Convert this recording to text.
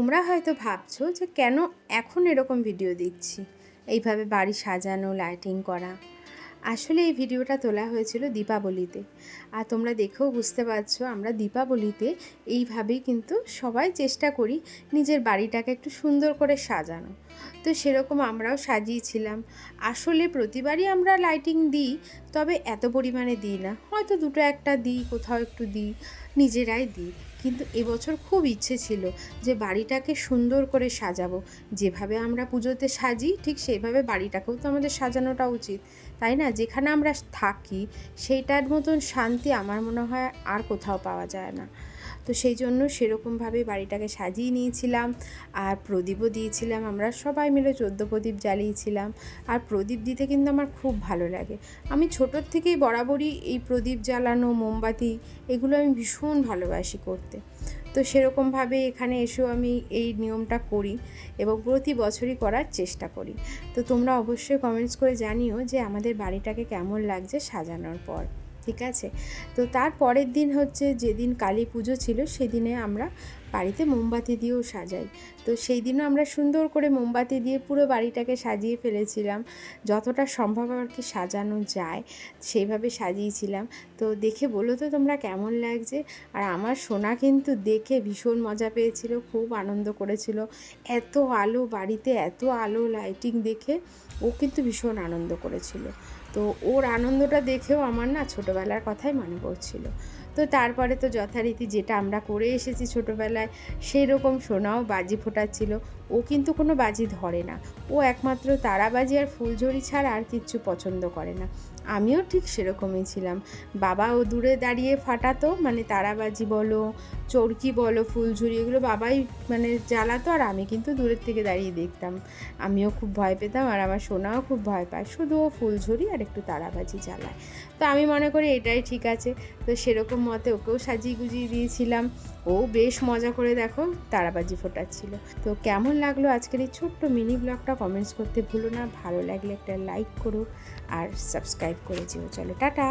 তোমরা হয়তো ভাবছো যে কেন এখন এরকম ভিডিও দিচ্ছি, এইভাবে বাড়ি সাজানো, লাইটিং করা। আসলে এই ভিডিওটা তোলা হয়েছিল দীপাবলিতে, আর তোমরা দেখেও বুঝতে পারছো আমরা দীপাবলিতে এইভাবেই কিন্তু সবাই চেষ্টা করি নিজের বাড়িটাকে একটু সুন্দর করে সাজানো। তো সেরকম আমরাও সাজিয়েছিলাম। আসলে প্রতিবারই আমরা লাইটিং দিই, তবে এত পরিমাণে দিই না, হয়তো দুটো একটা দিই, কোথাও একটু দিই, নিজেরাই দিই। কিন্তু এবছর খুব ইচ্ছে ছিল যে বাড়িটাকে সুন্দর করে সাজাবো, যেভাবে আমরা পুজোতে সাজি ঠিক সেইভাবে বাড়িটাকেও তো আমাদের সাজানোটা উচিত, তাই না? যেখানে আমরা থাকি সেইটার মতন শান্তি আমার মনে হয় আর কোথাও পাওয়া যায় না। তো সেই জন্য সেরকমভাবে বাড়িটাকে সাজিয়ে নিয়েছিলাম, আর প্রদীপও দিয়েছিলাম। আমরা সবাই মিলে 14 প্রদীপ জ্বালিয়েছিলাম। আর প্রদীপ দিতে কিন্তু আমার খুব ভালো লাগে। আমি ছোটোর থেকেই বরাবরই এই প্রদীপ জ্বালানো, মোমবাতি, এগুলো আমি ভীষণ ভালোবাসি করতে। তো সেরকমভাবে এখানে এসেও আমি এই নিয়মটা করি এবং প্রতি বছরই করার চেষ্টা করি। তো তোমরা অবশ্যই কমেন্টস করে জানিও যে আমাদের বাড়িটাকে কেমন লাগছে সাজানোর পর, ঠিক আছে? তো তার পরের দিন হচ্ছে যেদিন কালী পুজো ছিল, সেদিনে আমরা বাড়িতে মোমবাতি দিয়েও সাজাই। তো সেই দিনও আমরা সুন্দর করে মোমবাতি দিয়ে পুরো বাড়িটাকে সাজিয়ে ফেলেছিলাম, যতটা সম্ভব আর কি সাজানো যায় সেইভাবে সাজিয়েছিলাম। তো দেখে বলো তো তোমরা কেমন লাগছে। আর আমার সোনা কিন্তু দেখে ভীষণ মজা পেয়েছিল, খুব আনন্দ করেছিল। এত আলো বাড়িতে, এত আলো লাইটিং দেখে ও কিন্তু ভীষণ আনন্দ করেছিল। তো ওর আনন্দটা দেখেও আমার না ছোটোবেলার কথাই মনে পড়ছিল। তো তারপরে তো যথারীতি যেটা আমরা করে এসেছি ছোটোবেলায়, সেই রকম সোনাও বাজি ফোটাচ্ছিল। ও কিন্তু কোনো বাজি ধরে না, ও একমাত্র তারাবাজি আর ফুলঝুরি ছাড়া আর কিচ্ছু পছন্দ করে না। আমিও ঠিক সেরকমই ছিলাম। বাবাও দূরে দাঁড়িয়ে ফাটাতো, মানে তারাবাজি বলো, চরকি বলো, ফুলঝুরি, এগুলো বাবাই মানে জ্বালাতো, আর আমি কিন্তু দূরের থেকে দাঁড়িয়ে দেখতাম। আমিও খুব ভয় পেতাম, আর আমার সোনাও খুব ভয় পায়, শুধু ও ফুলঝুরি আর একটু তারাবাজি জ্বালায়। তো আমি মনে করি এটাই ঠিক আছে। তো সেরকম মতে ওকেও সাজিয়ে গুজিয়ে দিয়েছিলাম। ও বেশ মজা করে দেখো তারাবাজি ফোটাচ্ছিল। তো কেমন লাগলো আজকের এই ছোট্ট মিনি ব্লগটা কমেন্টস করতে ভুলো না। ভালো লাগলে একটা লাইক করো আর সাবস্ক্রাইব করে যেও। চলো টাটা।